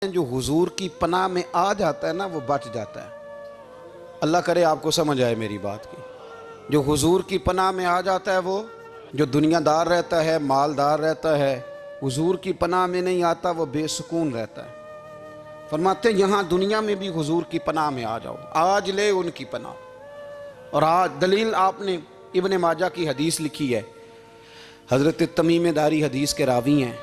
جو حضور کی پناہ میں آ جاتا ہے نا وہ بچ جاتا ہے۔ اللہ کرے آپ کو سمجھ آئے میری بات کی۔ جو حضور کی پناہ میں آ جاتا ہے وہ جو دنیا دار رہتا ہے، مالدار رہتا ہے، حضور کی پناہ میں نہیں آتا وہ بے سکون رہتا ہے۔ فرماتے ہیں یہاں دنیا میں بھی حضور کی پناہ میں آ جاؤ، آج لے ان کی پناہ۔ اور آج دلیل آپ نے ابن ماجہ کی حدیث لکھی ہے، حضرت تمیم داری حدیث کے راوی ہیں،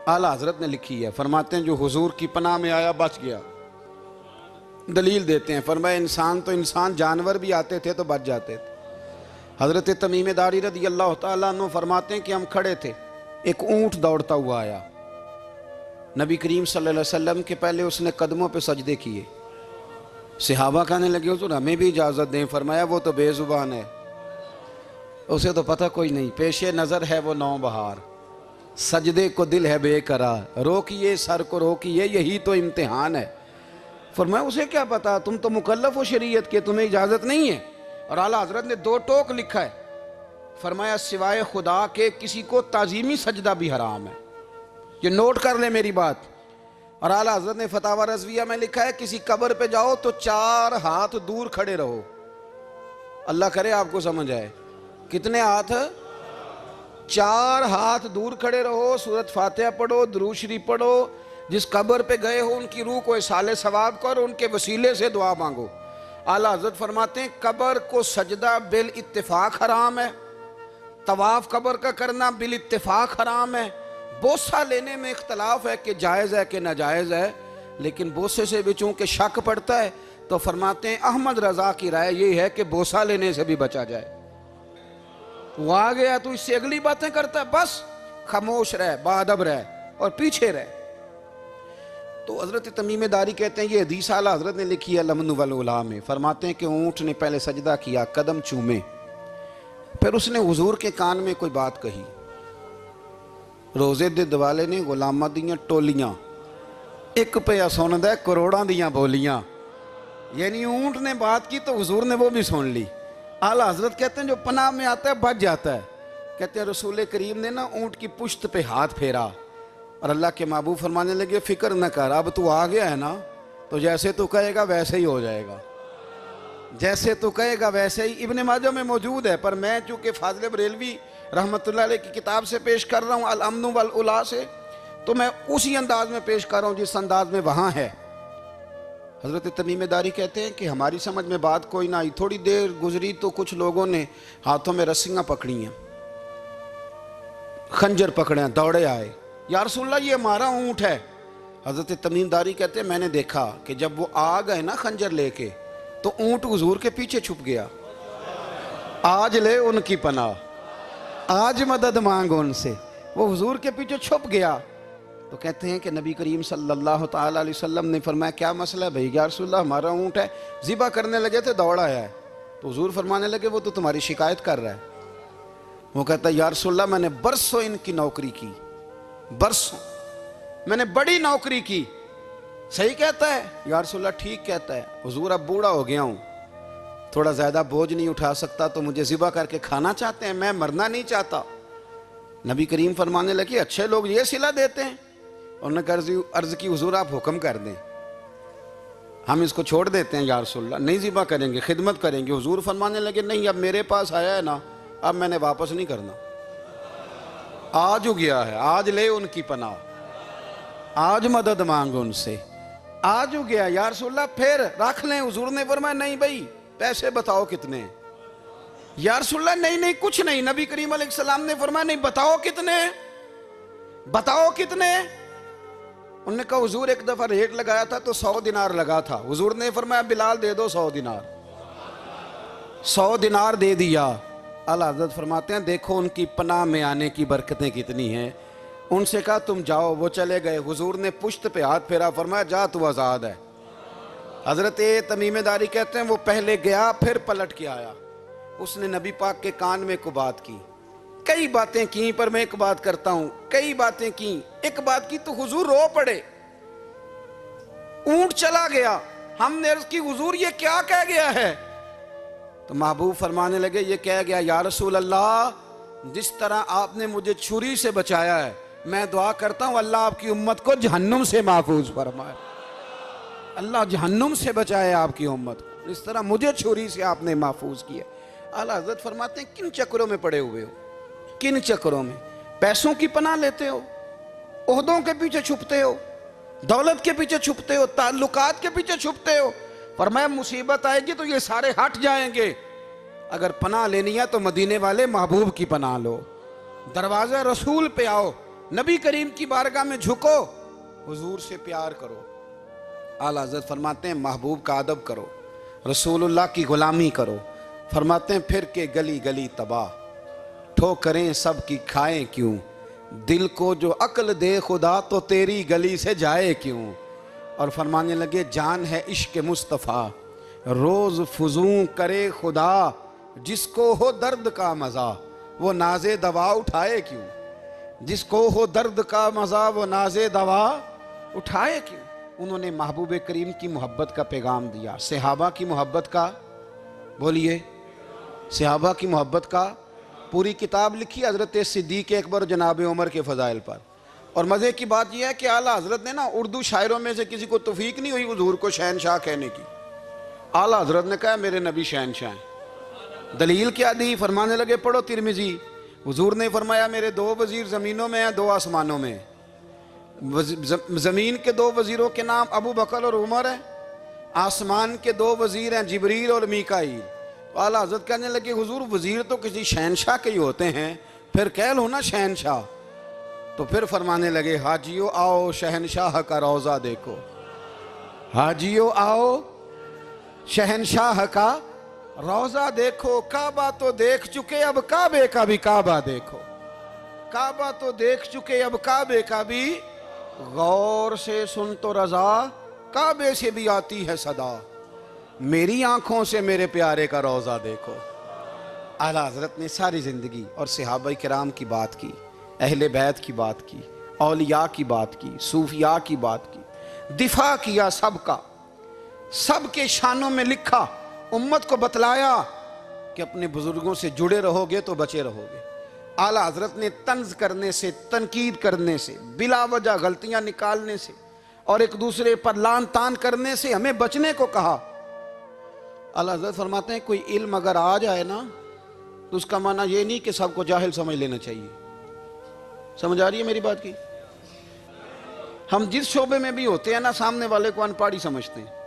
اعلیٰ حضرت نے لکھی ہے۔ فرماتے ہیں جو حضور کی پناہ میں آیا بچ گیا۔ دلیل دیتے ہیں، فرمایا انسان جانور بھی آتے تھے تو بچ جاتے تھے۔ حضرت تمیم داری رضی اللہ تعالیٰ عنہ فرماتے ہیں کہ ہم کھڑے تھے، ایک اونٹ دوڑتا ہوا آیا، نبی کریم صلی اللہ علیہ وسلم کے پہلے اس نے قدموں پہ سجدے کیے۔ صحابہ کہنے لگے حضور ہمیں بھی اجازت دیں۔ فرمایا وہ تو بے زبان ہے، اسے تو پتہ کوئی نہیں، پیش نظر ہے وہ نو بہار، سجدے کو دل ہے بے قرار، روکیے سر کو روکیے یہی تو امتحان ہے۔ فرمایا اسے کیا پتا، تم تو مکلف ہو شریعت کے، تمہیں اجازت نہیں ہے۔ اور اعلیٰ حضرت نے 2 ٹوک لکھا ہے، فرمایا سوائے خدا کے کسی کو تعظیمی سجدہ بھی حرام ہے۔ یہ نوٹ کر لیں میری بات۔ اور اعلیٰ حضرت نے فتاوی رضویہ میں لکھا ہے کسی قبر پہ جاؤ تو 4 ہاتھ دور کھڑے رہو۔ اللہ کرے آپ کو سمجھ آئے، کتنے ہاتھ؟ 4 ہاتھ دور کھڑے رہو، سورۃ فاتحہ پڑھو، درود شریف پڑھو، جس قبر پہ گئے ہو ان کی روح کو اصال ثواب کرو، ان کے وسیلے سے دعا مانگو۔ اعلیٰ حضرت فرماتے ہیں قبر کو سجدہ بالاتفاق حرام ہے، طواف قبر کا کرنا بالاتفاق حرام ہے، بوسہ لینے میں اختلاف ہے کہ جائز ہے کہ ناجائز ہے، لیکن بوسے سے بھی چونکہ شک پڑتا ہے تو فرماتے ہیں احمد رضا کی رائے یہ ہے کہ بوسہ لینے سے بھی بچا جائے۔ وہ آ گیا تو اس سے اگلی باتیں کرتا ہے، بس خاموش رہ، باادب رہ اور پیچھے رہ۔ تو حضرت تمیم داری کہتے ہیں یہ حدیث اعلیٰ حضرت نے لکھی ہے لمن والعلا میں، فرماتے ہیں کہ اونٹ نے پہلے سجدہ کیا، قدم چومے، پھر اس نے حضور کے کان میں کوئی بات کہی۔ روزے دے دوالے نے غلامہ دیاں ٹولیاں، ایک پہ سن دے کروڑاں دیاں بولیاں، یعنی اونٹ نے بات کی تو حضور نے وہ بھی سن لی۔ اعلیٰ حضرت کہتے ہیں جو پناہ میں آتا ہے بچ جاتا ہے۔ کہتے ہیں رسول کریم نے نا اونٹ کی پشت پہ ہاتھ پھیرا اور اللہ کے محبوب فرمانے لگے فکر نہ کر، اب تو آ گیا ہے نا تو جیسے تو کہے گا ویسے ہی ہو جائے گا، جیسے تو کہے گا ویسے ہی۔ ابن ماجہ میں موجود ہے، پر میں چونکہ فاضل بریلوی رحمۃ اللہ علیہ کی کتاب سے پیش کر رہا ہوں الامن والعلا سے، تو میں اسی انداز میں پیش کر رہا ہوں جس انداز میں وہاں ہے۔ حضرت تمیم داری کہتے ہیں کہ ہماری سمجھ میں بات کوئی نہ آئی، تھوڑی دیر گزری تو کچھ لوگوں نے ہاتھوں میں رسیاں پکڑی ہیں، خنجر پکڑے ہیں، دوڑے آئے، یا رسول اللہ یہ ہمارا اونٹ ہے۔ حضرت تمیم داری کہتے ہیں میں نے دیکھا کہ جب وہ آ گئے نا خنجر لے کے تو اونٹ حضور کے پیچھے چھپ گیا۔ آج لے ان کی پناہ، آج مدد مانگ ان سے، وہ حضور کے پیچھے چھپ گیا۔ تو کہتے ہیں کہ نبی کریم صلی اللہ تعالیٰ علیہ وسلم نے فرمایا کیا مسئلہ ہے بھائی؟ یا رسول اللہ ہمارا اونٹ ہے، ذبح کرنے لگے تھے دوڑ آیا ہے۔ تو حضور فرمانے لگے وہ تو تمہاری شکایت کر رہا ہے۔ وہ کہتا ہے یا رسول اللہ میں نے برسوں ان کی نوکری کی، برسوں میں نے بڑی نوکری کی۔ صحیح کہتا ہے یا رسول اللہ؟ ٹھیک کہتا ہے حضور، اب بوڑھا ہو گیا ہوں، تھوڑا زیادہ بوجھ نہیں اٹھا سکتا تو مجھے ذبح کر کے کھانا چاہتے ہیں، میں مرنا نہیں چاہتا۔ نبی کریم فرمانے لگے اچھے لوگ یہ صلہ دیتے ہیں؟ انہوں نے عرض کی حضور آپ حکم کر دیں، ہم اس کو چھوڑ دیتے ہیں یا رسول اللہ، نہیں ذبح کریں گے، خدمت کریں گے۔ حضور فرمانے لگے نہیں، اب میرے پاس آیا ہے نا، اب میں نے واپس نہیں کرنا، آج ہو گیا ہے، آج لے ان کی پناہ، آج مدد مانگ ان سے، آج ہو گیا یا رسول اللہ پھر رکھ لیں۔ حضور نے فرمایا نہیں بھائی پیسے بتاؤ کتنے؟ یا رسول اللہ نہیں کچھ نہیں۔ نبی کریم علیہ السلام نے فرمایا نہیں بتاؤ کتنے، بتاؤ کتنے؟ انہوں نے کہا حضور ایک دفعہ ریٹ لگایا تھا تو 100 دینار لگا تھا۔ حضور نے فرمایا بلال دے دو 100 دینار، 100 دینار دے دیا۔ اعلیٰ حضرت فرماتے ہیں دیکھو ان کی پناہ میں آنے کی برکتیں کتنی ہیں۔ ان سے کہا تم جاؤ، وہ چلے گئے۔ حضور نے پشت پہ ہاتھ پھیرا، فرمایا جا تو آزاد ہے۔ حضرت تمیم داری کہتے ہیں وہ پہلے گیا پھر پلٹ کے آیا، اس نے نبی پاک کے کان میں کو بات کی، کئی باتیں کی، پر میں ایک بات کرتا ہوں، کئی باتیں کی، ایک بات کی تو حضور رو پڑے۔ اونٹ چلا گیا، ہم نے عرض کی حضور یہ کیا کہہ گیا ہے؟ تو محبوب فرمانے لگے یہ کہہ گیا یا رسول اللہ جس طرح آپ نے مجھے چھری سے بچایا ہے میں دعا کرتا ہوں اللہ آپ کی امت کو جہنم سے محفوظ فرمائے، اللہ جہنم سے بچائے آپ کی امت کو، اس طرح مجھے چھری سے آپ نے محفوظ کیا۔ اعلیٰ حضرت فرماتے ہیں کن چکروں میں پڑے ہوئے ہو، کن چکروں میں؟ پیسوں کی پناہ لیتے ہو، عہدوں کے پیچھے چھپتے ہو، دولت کے پیچھے چھپتے ہو، تعلقات کے پیچھے چھپتے ہو۔ فرمایا مصیبت آئے گی تو یہ سارے ہٹ جائیں گے، اگر پناہ لینی ہے تو مدینے والے محبوب کی پناہ لو، دروازہ رسول پہ آؤ، نبی کریم کی بارگاہ میں جھکو، حضور سے پیار کرو۔ اعلیٰ حضرت فرماتے ہیں محبوب کا ادب کرو، رسول اللہ کی غلامی کرو۔ فرماتے ہیں پھر کے گلی گلی تباہ، ٹھوکریں سب کی کھائیں کیوں، دل کو جو عقل دے خدا تو تیری گلی سے جائے کیوں۔ اور فرمانے لگے جان ہے عشق مصطفیٰ، روز فزوں کرے خدا، جس کو ہو درد کا مزہ وہ ناز دوا اٹھائے کیوں، جس کو ہو درد کا مزہ وہ ناز دوا اٹھائے کیوں۔ انہوں نے محبوب کریم کی محبت کا پیغام دیا، صحابہ کی محبت کا، بولیے، صحابہ کی محبت کا پوری کتاب لکھی حضرت صدیق اکبر جناب عمر کے فضائل پر۔ اور مزے کی بات یہ ہے کہ اعلیٰ حضرت نے نا اردو شاعروں میں سے کسی کو توفیق نہیں ہوئی حضور کو شہنشاہ کہنے کی، اعلیٰ حضرت نے کہا میرے نبی شہنشاہ ہیں۔ دلیل کیا دی؟ فرمانے لگے پڑھو ترمذی، حضور نے فرمایا میرے 2 وزیر زمینوں میں ہیں، 2 آسمانوں میں۔ زمین کے 2 وزیروں کے نام ابو بکر اور عمر ہیں، آسمان کے 2 وزیر ہیں جبریل اور میکائیل۔ اعلیٰ حضرت کہنے لگے حضور وزیر تو کسی شہنشاہ کے ہی ہوتے ہیں، پھر کہہ لو نا شہنشاہ۔ تو پھر فرمانے لگے حاجیو آؤ شہنشاہ کا روضہ دیکھو، حاجیو آؤ شہنشاہ کا روضہ دیکھو، کعبہ تو دیکھ چکے اب کعبے کا بھی کعبہ دیکھو، کعبہ تو دیکھ چکے اب کعبے کا بھی، غور سے سن تو رضا کعبے سے بھی آتی ہے صدا، میری آنکھوں سے میرے پیارے کا روضہ دیکھو۔ اعلیٰ حضرت نے ساری زندگی اور صحابہ کرام کی بات کی، اہل بیت کی بات کی، اولیاء کی بات کی، صوفیاء کی بات کی، دفاع کیا سب کا، سب کے شانوں میں لکھا، امت کو بتلایا کہ اپنے بزرگوں سے جڑے رہو گے تو بچے رہو گے۔ اعلیٰ حضرت نے طنز کرنے سے، تنقید کرنے سے، بلا وجہ غلطیاں نکالنے سے اور ایک دوسرے پر لان تان کرنے سے ہمیں بچنے کو کہا۔ اعلیٰ حضرت فرماتے ہیں کوئی علم اگر آ جائے نا تو اس کا معنی یہ نہیں کہ سب کو جاہل سمجھ لینا چاہیے۔ سمجھ آ رہی ہے میری بات کی؟ ہم جس شعبے میں بھی ہوتے ہیں نا سامنے والے کو ان پڑھ ہی سمجھتے ہیں۔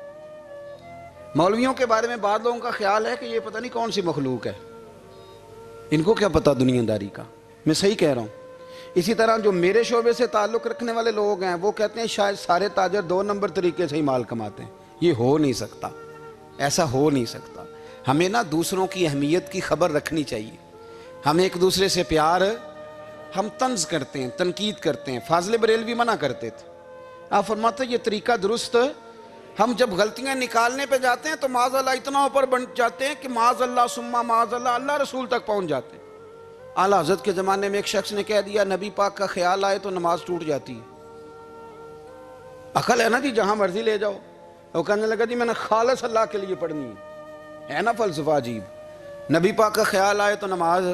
مولویوں کے بارے میں بعض لوگوں کا خیال ہے کہ یہ پتہ نہیں کون سی مخلوق ہے، ان کو کیا پتہ دنیا داری کا۔ میں صحیح کہہ رہا ہوں۔ اسی طرح جو میرے شعبے سے تعلق رکھنے والے لوگ ہیں وہ کہتے ہیں شاید سارے تاجر 2 نمبر طریقے سے ہی مال کماتے ہیں۔ یہ ہو نہیں سکتا، ایسا ہو نہیں سکتا۔ ہمیں نا دوسروں کی اہمیت کی خبر رکھنی چاہیے، ہمیں ایک دوسرے سے پیار، ہم طنز کرتے ہیں، تنقید کرتے ہیں۔ فاضل بریلوی منع کرتے تھے، آپ فرماتے ہیں یہ طریقہ درست، ہم جب غلطیاں نکالنے پہ جاتے ہیں تو معاذ اللہ اتنا اوپر بن جاتے ہیں کہ معاذ اللہ ثم معاذ اللہ اللہ رسول تک پہنچ جاتے ہیں۔ اعلیٰ حضرت کے زمانے میں ایک شخص نے کہہ دیا نبی پاک کا خیال آئے تو نماز ٹوٹ جاتی ہے۔ عقل ہے نا جی، جہاں مرضی لے جاؤ۔ وہ کہنے لگا جی میں نے خالص اللہ کے لیے پڑھنی ہے نا فلسفہ عجیب، نبی پاک کا خیال آئے تو نماز۔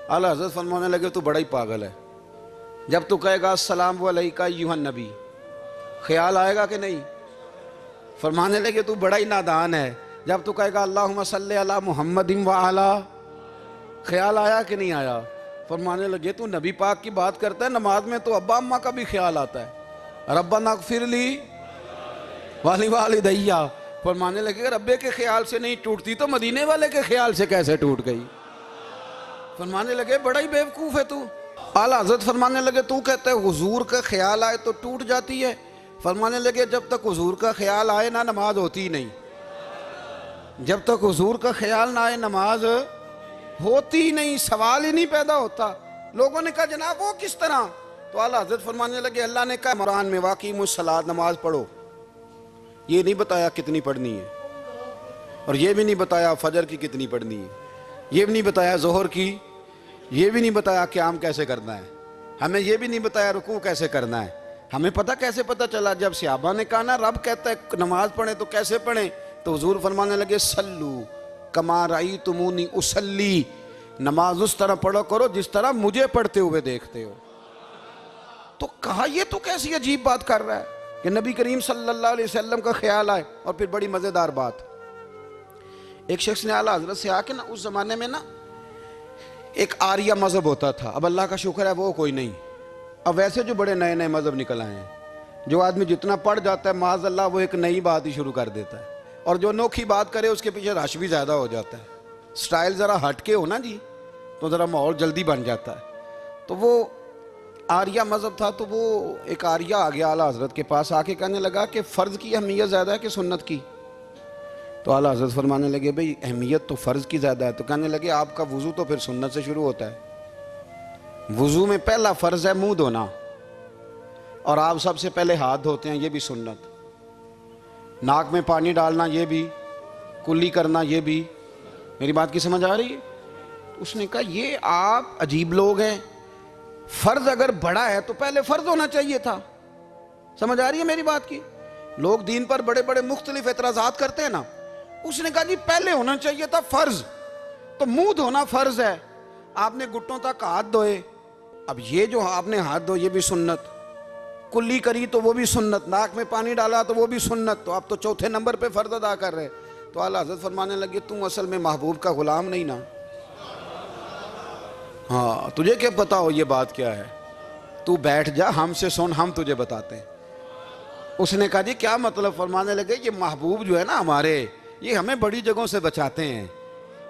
اعلیٰ حضرت فرمانے لگے تو بڑا ہی پاگل ہے، جب تو کہے گا السلام علیکہ ایھا النبی خیال آئے گا کہ نہیں؟ فرمانے لگے تو بڑا ہی نادان ہے، جب تو کہے گا اللہم صلی علی محمد وعلی خیال آیا کہ نہیں آیا؟ فرمانے لگے تو نبی پاک کی بات کرتا ہے، نماز میں تو ابا اماں کا بھی خیال آتا ہے، ربنا اغفر لی والی والدیہ۔ فرمانے لگے ربے کے خیال سے نہیں ٹوٹتی تو مدینے والے کے خیال سے کیسے ٹوٹ گئی؟ فرمانے لگے بڑا ہی بیوقوف ہے تو۔ اعلیٰ حضرت فرمانے لگے تو کہتا ہے حضور کا خیال آئے تو ٹوٹ جاتی ہے؟ فرمانے لگے جب تک حضور کا خیال آئے نہ نماز ہوتی نہیں، جب تک حضور کا خیال نہ آئے نماز ہوتی نہیں، سوال ہی نہیں پیدا ہوتا۔ لوگوں نے کہا جناب وہ کس طرح؟ تو اعلیٰ حضرت فرمانے لگے اللہ نے کہا قرآن میں واقعی الصلاۃ نماز پڑھو، یہ نہیں بتایا کتنی پڑھنی ہے، اور یہ بھی نہیں بتایا فجر کی کتنی پڑھنی ہے، یہ بھی نہیں بتایا ظہر کی، یہ بھی نہیں بتایا قیام کیسے کرنا ہے، ہمیں یہ بھی نہیں بتایا رکوع کیسے کرنا ہے۔ ہمیں پتہ کیسے پتہ چلا؟ جب صحابہ نے کہا نا رب کہتا ہے نماز پڑھیں تو کیسے پڑھیں، تو حضور فرمانے لگے صلو کما رأیتمونی اصلی، نماز اس طرح پڑھو کرو جس طرح مجھے پڑھتے ہوئے دیکھتے ہو۔ تو کہا یہ تو کیسی عجیب بات کر رہا ہے کہ نبی کریم صلی اللہ علیہ وسلم کا خیال آئے. اور پھر بڑی مزیدار بات, ایک شخص نے اعلیٰ حضرت سے آ کے نا, اس زمانے میں نا ایک آریہ مذہب ہوتا تھا, اب اللہ کا شکر ہے وہ کوئی نہیں, اب ویسے جو بڑے نئے نئے مذہب نکل آئے ہیں, جو آدمی جتنا پڑھ جاتا ہے معاذ اللہ وہ ایک نئی بات ہی شروع کر دیتا ہے, اور جو انوکھی بات کرے اس کے پیچھے رش بھی زیادہ ہو جاتا ہے. سٹائل ذرا ہٹ کے ہو نا جی تو ذرا ماحول جلدی بن جاتا ہے. تو وہ آریہ مذہب تھا, تو وہ ایک آریہ آ گیا اعلیٰ حضرت کے پاس, آ کے کہنے لگا کہ فرض کی اہمیت زیادہ ہے کہ سنت کی؟ تو اعلیٰ حضرت فرمانے لگے بھئی اہمیت تو فرض کی زیادہ ہے. تو کہنے لگے آپ کا وضو تو پھر سنت سے شروع ہوتا ہے. وضو میں پہلا فرض ہے منہ دھونا, اور آپ سب سے پہلے ہاتھ دھوتے ہیں, یہ بھی سنت. ناک میں پانی ڈالنا یہ بھی, کلی کرنا یہ بھی. میری بات کی سمجھ آ رہی ہے؟ اس نے کہا یہ آپ عجیب لوگ ہیں, فرض اگر بڑا ہے تو پہلے فرض ہونا چاہیے تھا. سمجھ آ رہی ہے میری بات کی؟ لوگ دین پر بڑے بڑے مختلف اعتراضات کرتے ہیں نا, اس نے کہا جی پہلے ہونا چاہیے تھا فرض. تو منہ دھونا فرض ہے, آپ نے گھٹنوں تک ہاتھ دھوئے, اب یہ جو آپ نے ہاتھ دھوئے یہ بھی سنت, کلی کری تو وہ بھی سنت, ناک میں پانی ڈالا تو وہ بھی سنت, تو آپ تو چوتھے نمبر پہ فرض ادا کر رہے. تو اعلیٰ حضرت فرمانے لگے تم اصل میں محبوب کا غلام نہیں نا, ہاں تجھے کیا پتا ہو یہ بات کیا ہے, تو بیٹھ جا ہم سے سن, ہم تجھے بتاتے ہیں. اس نے کہا جی کیا مطلب؟ فرمانے لگے یہ محبوب جو ہے نا ہمارے, یہ ہمیں بڑی جگہوں سے بچاتے ہیں,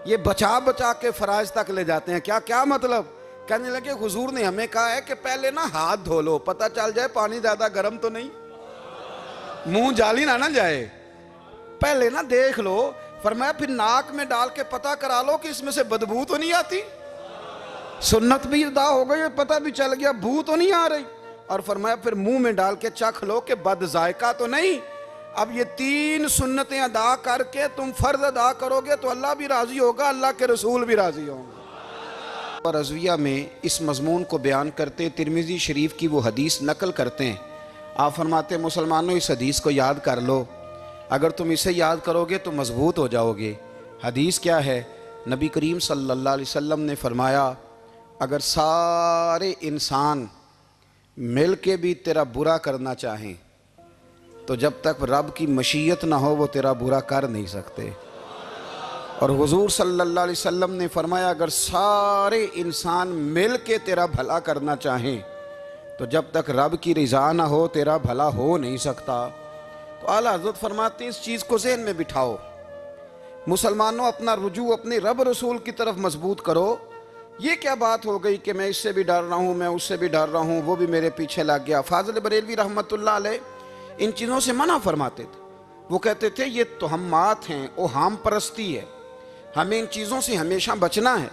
یہ بچا بچا کے فرائض تک لے جاتے ہیں. کیا مطلب؟ کہنے لگے حضور نے ہمیں کہا ہے کہ پہلے نا ہاتھ دھو لو, پتہ چل جائے پانی زیادہ گرم تو نہیں, منہ جالی نہ جائے, پہلے نا دیکھ لو. فرمایا پھر ناک میں ڈال کے پتہ کرا لو کہ اس میں سے بدبو تو نہیں آتی, سنت بھی ادا ہو گئی, پتہ بھی چل گیا بو تو نہیں آ رہی. اور فرمایا پھر منہ میں ڈال کے چکھ لو کہ بد ذائقہ تو نہیں. اب یہ 3 سنتیں ادا کر کے تم فرض ادا کرو گے تو اللہ بھی راضی ہوگا, اللہ کے رسول بھی راضی ہوں گے. اور رضویہ میں اس مضمون کو بیان کرتے ترمذی شریف کی وہ حدیث نقل کرتے ہیں. آپ فرماتے ہیں مسلمانوں اس حدیث کو یاد کر لو, اگر تم اسے یاد کرو گے تو مضبوط ہو جاؤ گے. حدیث کیا ہے؟ نبی کریم صلی اللہ علیہ وسلم نے فرمایا اگر سارے انسان مل کے بھی تیرا برا کرنا چاہیں تو جب تک رب کی مشیت نہ ہو وہ تیرا برا کر نہیں سکتے. اور حضور صلی اللہ علیہ وسلم نے فرمایا اگر سارے انسان مل کے تیرا بھلا کرنا چاہیں تو جب تک رب کی رضا نہ ہو تیرا بھلا ہو نہیں سکتا. تو اعلیٰ حضرت فرماتے ہیں اس چیز کو ذہن میں بٹھاؤ, مسلمانوں اپنا رجوع اپنے رب رسول کی طرف مضبوط کرو. یہ کیا بات ہو گئی کہ میں اس سے بھی ڈر رہا ہوں, میں اس سے بھی ڈر رہا ہوں, وہ بھی میرے پیچھے لگ گیا. فاضل بریلوی رحمۃ اللہ علیہ ان چیزوں سے منع فرماتے تھے. وہ کہتے تھے یہ توہمات ہیں, اوہام پرستی ہے, ہمیں ان چیزوں سے ہمیشہ بچنا ہے,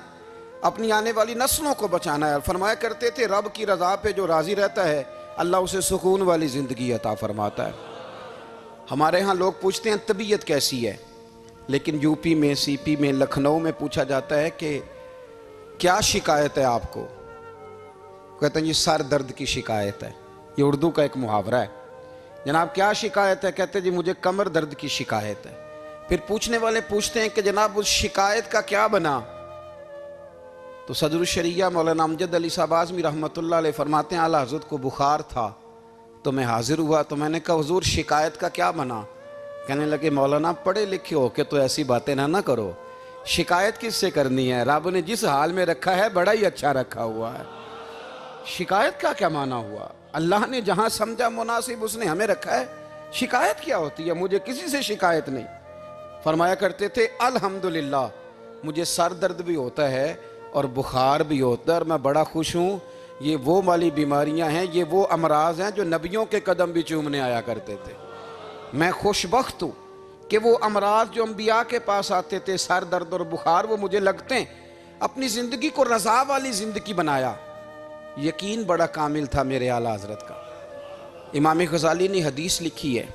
اپنی آنے والی نسلوں کو بچانا ہے. اور فرمایا کرتے تھے رب کی رضا پہ جو راضی رہتا ہے اللہ اسے سکون والی زندگی عطا فرماتا ہے. ہمارے ہاں لوگ پوچھتے ہیں طبیعت کیسی ہے, لیکن یو پی میں, سی پی میں, لکھنؤ میں پوچھا جاتا ہے کہ کیا شکایت ہے آپ کو؟ کہتے ہیں یہ سر درد کی شکایت ہے. یہ اردو کا ایک محاورہ ہے. جناب کیا شکایت ہے؟ کہتے ہیں جی مجھے کمر درد کی شکایت ہے. پھر پوچھنے والے پوچھتے ہیں کہ جناب اس شکایت کا کیا بنا؟ تو صدر الشریعہ مولانا امجد علی صاحب اعظمی رحمۃ اللہ علیہ فرماتے ہیں اعلیٰ حضرت کو بخار تھا تو میں حاضر ہوا, تو میں نے کہا حضور شکایت کا کیا بنا؟ کہنے لگے مولانا پڑھے لکھے ہو کے تو ایسی باتیں نہ کرو, شکایت کس سے کرنی ہے؟ رب نے جس حال میں رکھا ہے بڑا ہی اچھا رکھا ہوا ہے. شکایت کا کیا معنی ہوا؟ اللہ نے جہاں سمجھا مناسب اس نے ہمیں رکھا ہے, شکایت کیا ہوتی ہے؟ مجھے کسی سے شکایت نہیں. فرمایا کرتے تھے الحمدللہ مجھے سر درد بھی ہوتا ہے اور بخار بھی ہوتا ہے اور میں بڑا خوش ہوں. یہ وہ والی بیماریاں ہیں, یہ وہ امراض ہیں جو نبیوں کے قدم بھی چومنے آیا کرتے تھے. میں خوش بخت ہوں کہ وہ امراض جو انبیاء کے پاس آتے تھے, سر درد اور بخار, وہ مجھے لگتے ہیں. اپنی زندگی کو رضا والی زندگی بنایا. یقین بڑا کامل تھا میرے اعلیٰ حضرت کا. امام غزالی نے حدیث لکھی ہے,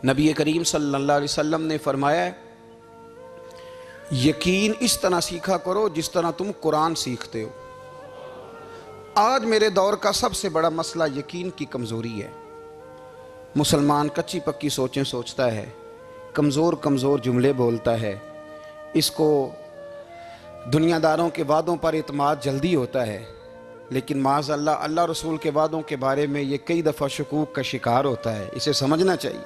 نبی کریم صلی اللہ علیہ وسلم نے فرمایا ہے یقین اس طرح سیکھا کرو جس طرح تم قرآن سیکھتے ہو. آج میرے دور کا سب سے بڑا مسئلہ یقین کی کمزوری ہے. مسلمان کچی پکی سوچیں سوچتا ہے, کمزور کمزور جملے بولتا ہے, اس کو دنیا داروں کے وعدوں پر اعتماد جلدی ہوتا ہے. لیکن معاذ اللہ اللہ رسول کے وعدوں کے بارے میں یہ کئی دفعہ شکوک کا شکار ہوتا ہے، اسے سمجھنا چاہیے۔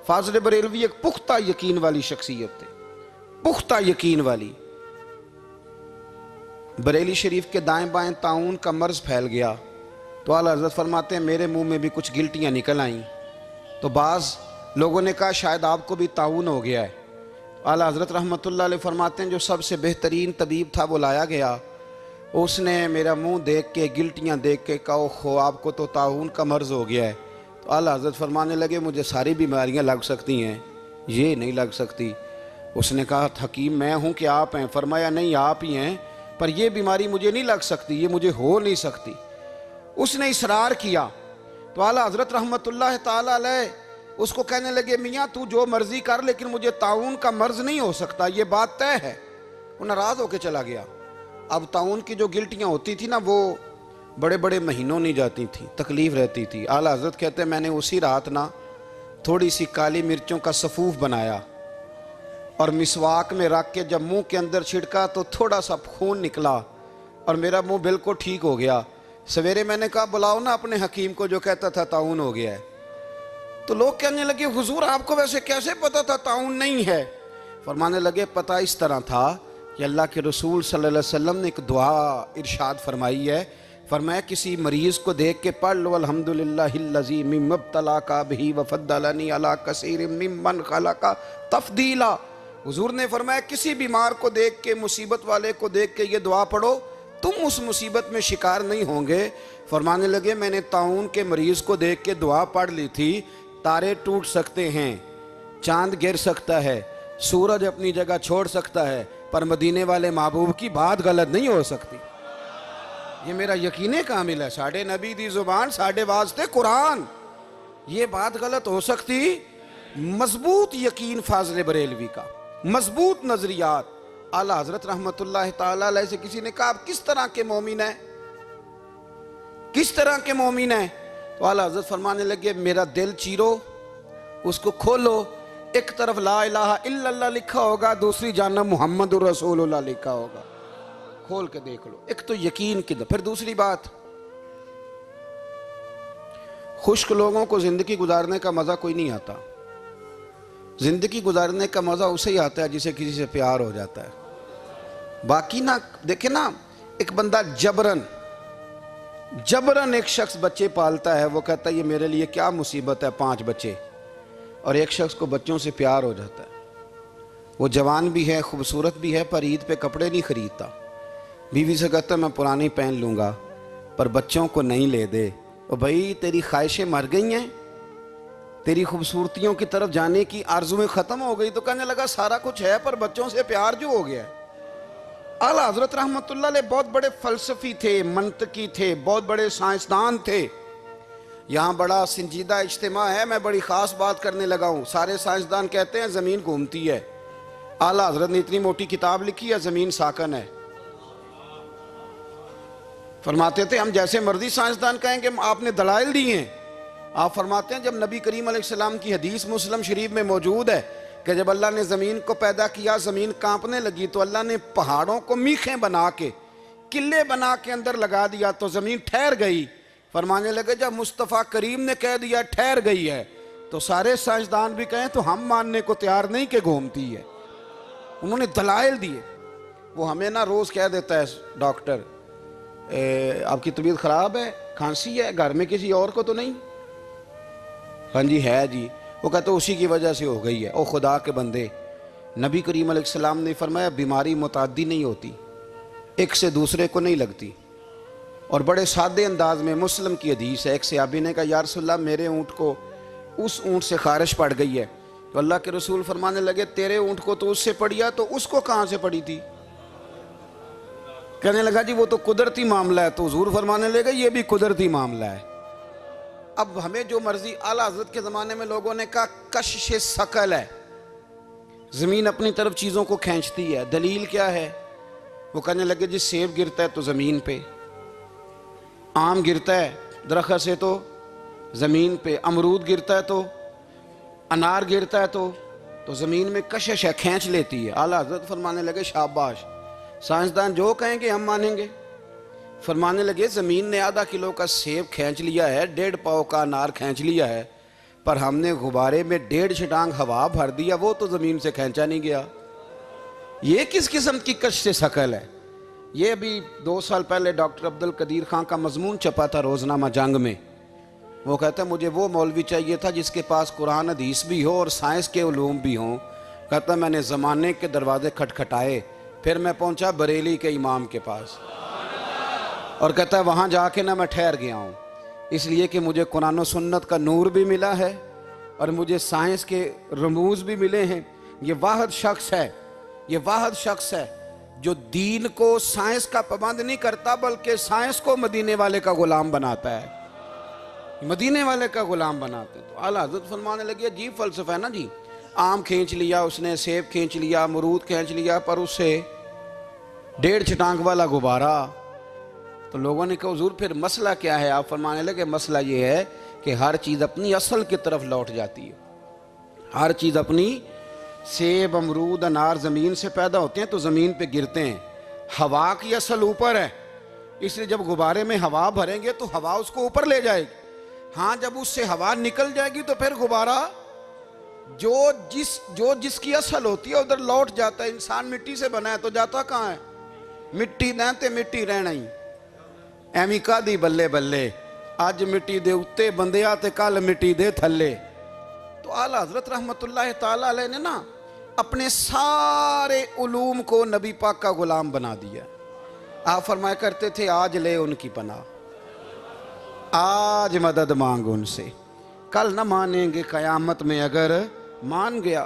فاضل بریلوی ایک پختہ یقین والی شخصیت تھے، پختہ یقین والی۔ بریلی شریف کے دائیں بائیں طاعون کا مرض پھیل گیا تو اعلیٰ حضرت فرماتے ہیں میرے منہ میں بھی کچھ گلٹیاں نکل آئیں، تو بعض لوگوں نے کہا شاید آپ کو بھی طاعون ہو گیا ہے۔ اعلیٰ حضرت رحمۃ اللہ علیہ فرماتے ہیں جو سب سے بہترین طبیب تھا وہ لایا گیا، اس نے میرا منہ دیکھ کے گلٹیاں دیکھ کے کہا اوہو آپ کو تو طاعون کا مرض ہو گیا ہے۔ تو اعلیٰ حضرت فرمانے لگے مجھے ساری بیماریاں لگ سکتی ہیں، یہ نہیں لگ سکتی۔ اس نے کہا حکیم میں ہوں کہ آپ ہیں؟ فرمایا نہیں آپ ہی ہیں، پر یہ بیماری مجھے نہیں لگ سکتی، یہ مجھے ہو نہیں سکتی۔ اس نے اصرار کیا تو اعلیٰ حضرت رحمۃ اللہ تعالی علیہ اس کو کہنے لگے میاں تو جو مرضی کر لیکن مجھے طاعون کا مرض نہیں ہو سکتا، یہ بات طے ہے۔ وہ ناراض ہو کے چلا گیا۔ اب طاعون کی جو گلٹیاں ہوتی تھی نا وہ بڑے بڑے مہینوں نہیں جاتی تھیں، تکلیف رہتی تھی۔ اعلیٰ حضرت کہتے ہیں میں نے اسی رات نا تھوڑی سی کالی مرچوں کا سفوف بنایا اور مسواک میں رکھ کے جب منہ کے اندر چھڑکا تو تھوڑا سا خون نکلا اور میرا منہ بالکل ٹھیک ہو گیا۔ سویرے میں نے کہا بلاؤ نا اپنے حکیم کو جو کہتا تھا طاعون ہو گیا ہے۔ تو لوگ کہنے لگے حضور آپ کو ویسے کیسے پتا تھا طاعون نہیں ہے؟ فرمانے لگے پتہ اس طرح تھا کہ اللہ کے رسول صلی اللہ علیہ وسلم نے ایک دعا ارشاد فرمائی ہے، فرمایا کسی مریض کو دیکھ کے پڑھ لو الحمدللہ الذی مما ابتلاک بہ وفضلنی علی کثیر ممن خلق تفضیلا۔ حضور نے فرمایا کسی بیمار کو دیکھ کے، مصیبت والے کو دیکھ کے یہ دعا پڑھو، تم اس مصیبت میں شکار نہیں ہوں گے۔ فرمانے لگے میں نے طاعون کے مریض کو دیکھ کے دعا پڑھ لی تھی، تارے ٹوٹ سکتے ہیں، چاند گر سکتا ہے، سورج اپنی جگہ چھوڑ سکتا ہے، پر مدینے والے محبوب کی بات غلط نہیں ہو سکتی۔ یہ میرا یقین کامل ہے، ساڑھے نبی دی زبان ساڑھے واسطے قرآن، یہ بات غلط ہو سکتی؟ مضبوط یقین فاضل بریلوی کا، مضبوط نظریات۔ اعلیٰ حضرت رحمۃ اللہ تعالیٰ علیہ سے کسی نے کہا آپ کس طرح کے مومن ہیں، کس طرح کے مومن ہیں؟ تو اعلیٰ حضرت فرمانے لگے میرا دل چیرو، اس کو کھولو، ایک طرف لا الہ الا اللہ لکھا ہوگا، دوسری جانب محمد رسول اللہ لکھا ہوگا، کھول کے دیکھ لو۔ ایک تو یقین کی پھر دوسری بات، خشک لوگوں کو زندگی گزارنے کا مزہ کوئی نہیں آتا، زندگی گزارنے کا مزہ اسے ہی آتا ہے جسے کسی سے پیار ہو جاتا ہے۔ باقی نا دیکھیں نا، ایک بندہ جبرن ایک شخص بچے پالتا ہے، وہ کہتا ہے یہ میرے لیے کیا مصیبت ہے 5 بچے، اور ایک شخص کو بچوں سے پیار ہو جاتا ہے، وہ جوان بھی ہے خوبصورت بھی ہے پر عید پہ کپڑے نہیں خریدتا، بیوی سے کہتا ہے میں پرانی پہن لوں گا پر بچوں کو نہیں لے دے۔ اور بھائی تیری خواہشیں مر گئی ہیں، تیری خوبصورتیوں کی طرف جانے کی آرزویں ختم ہو گئی، تو کہنے لگا سارا کچھ ہے پر بچوں سے پیار جو ہو گیا ہے۔ اعلیٰ حضرت رحمۃ اللہ علیہ بہت بڑے فلسفی تھے، منطقی تھے، بہت بڑے سائنسدان تھے۔ یہاں بڑا سنجیدہ اجتماع ہے، میں بڑی خاص بات کرنے لگا ہوں۔ سارے سائنسدان کہتے ہیں زمین گھومتی ہے، اعلیٰ حضرت نے اتنی موٹی کتاب لکھی ہے زمین ساکن ہے۔ فرماتے تھے ہم جیسے مرضی سائنسدان کہیں کہ آپ نے دلائل دی ہیں۔ آپ فرماتے ہیں جب نبی کریم علیہ السلام کی حدیث مسلم شریف میں موجود ہے کہ جب اللہ نے زمین کو پیدا کیا زمین کانپنے لگی تو اللہ نے پہاڑوں کو میخیں بنا کے قلعے بنا کے اندر لگا دیا تو زمین ٹھہر گئی۔ فرمانے لگے جب مصطفیٰ کریم نے کہہ دیا ٹھہر گئی ہے تو سارے سائنسدان بھی کہیں تو ہم ماننے کو تیار نہیں کہ گھومتی ہے۔ انہوں نے دلائل دیے۔ وہ ہمیں نہ روز کہہ دیتا ہے ڈاکٹر آپ کی طبیعت خراب ہے، کھانسی ہے، گھر میں کسی اور کو تو نہیں؟ ہاں جی ہے جی، وہ کہتے اسی کی وجہ سے ہو گئی ہے۔ او خدا کے بندے، نبی کریم علیہ السلام نے فرمایا بیماری متعدی نہیں ہوتی، ایک سے دوسرے کو نہیں لگتی۔ اور بڑے سادے انداز میں مسلم کی حدیث ہے، ایک صحابی نے کہا یا رسول اللہ میرے اونٹ کو اس اونٹ سے خارش پڑ گئی ہے، تو اللہ کے رسول فرمانے لگے تیرے اونٹ کو تو اس سے پڑیا تو اس کو کہاں سے پڑی تھی؟ کہنے لگا جی وہ تو قدرتی معاملہ ہے، تو حضور فرمانے لگے یہ بھی قدرتی معاملہ ہے۔ اب ہمیں جو مرضی، اعلیٰ حضرت کے زمانے میں لوگوں نے کہا کشش ثقل ہے، زمین اپنی طرف چیزوں کو کھینچتی ہے، دلیل کیا ہے؟ وہ کہنے لگے جی سیب گرتا ہے تو زمین پہ، آم گرتا ہے درخت سے تو زمین پہ، امرود گرتا ہے تو، انار گرتا ہے تو زمین میں کشش ہے، کھینچ لیتی ہے۔ اعلیٰ حضرت فرمانے لگے شاباش، سائنسدان جو کہیں گے ہم مانیں گے، فرمانے لگے زمین نے آدھا کلو کا سیب کھینچ لیا ہے، 1.5 پاؤ کا انار کھینچ لیا ہے، پر ہم نے غبارے میں 1.5 چھٹانگ ہوا بھر دیا، وہ تو زمین سے کھینچا نہیں گیا۔ یہ کس قسم کی کشش ثقل ہے؟ یہ ابھی 2 سال پہلے ڈاکٹر عبدالقدیر خان کا مضمون چھپا تھا روزنامہ جنگ میں۔ وہ کہتا ہے مجھے وہ مولوی چاہیے تھا جس کے پاس قرآن حدیث بھی ہو اور سائنس کے علوم بھی ہوں۔ کہتا ہے میں نے زمانے کے دروازے کھٹکھٹائے، پھر میں پہنچا بریلی کے امام کے پاس، اور کہتا ہے وہاں جا کے میں ٹھہر گیا ہوں، اس لیے کہ مجھے قرآن و سنت کا نور بھی ملا ہے اور مجھے سائنس کے رموز بھی ملے ہیں۔ یہ واحد شخص ہے جو دین کو سائنس کا پابند نہیں کرتا، بلکہ سائنس کو مدینے والے کا غلام بناتا ہے، مدینے والے کا غلام بناتے۔ تو اعلیٰ حضرت فرمانے لگے عجیب فلسفہ ہے نا جی، آم کھینچ لیا اس نے، سیب کھینچ لیا، امرود کھینچ لیا، پر اس سے 1.5 چھٹانگ والا غبارہ۔ تو لوگوں نے کہا حضور پھر مسئلہ کیا ہے؟ آپ فرمانے لگے مسئلہ یہ ہے کہ ہر چیز اپنی اصل کی طرف لوٹ جاتی ہے، ہر چیز اپنی، سیب، امرود، انار زمین سے پیدا ہوتے ہیں تو زمین پہ گرتے ہیں، ہوا کی اصل اوپر ہے، اس لیے جب غبارے میں ہوا بھریں گے تو ہوا اس کو اوپر لے جائے گی۔ ہاں جب اس سے ہوا نکل جائے گی تو پھر غبارہ جو جس کی اصل ہوتی ہے ادھر لوٹ جاتا ہے۔ انسان مٹی سے بنا ہے تو جاتا کہاں ہے؟ مٹی نہتے مٹی رہنا ہی ایمی کا دی بلے بلے، آج مٹی دے اتے بندیا تے کل مٹی دے تھلے۔ تو اعلیٰ حضرت رحمت اللہ تعالیٰ علیہ نے نا اپنے سارے علوم کو نبی پاک کا غلام بنا دیا۔ آپ فرمایا کرتے تھے آج لے ان کی پناہ، آج مدد مانگ ان سے، کل نہ مانیں گے قیامت میں اگر مان گیا۔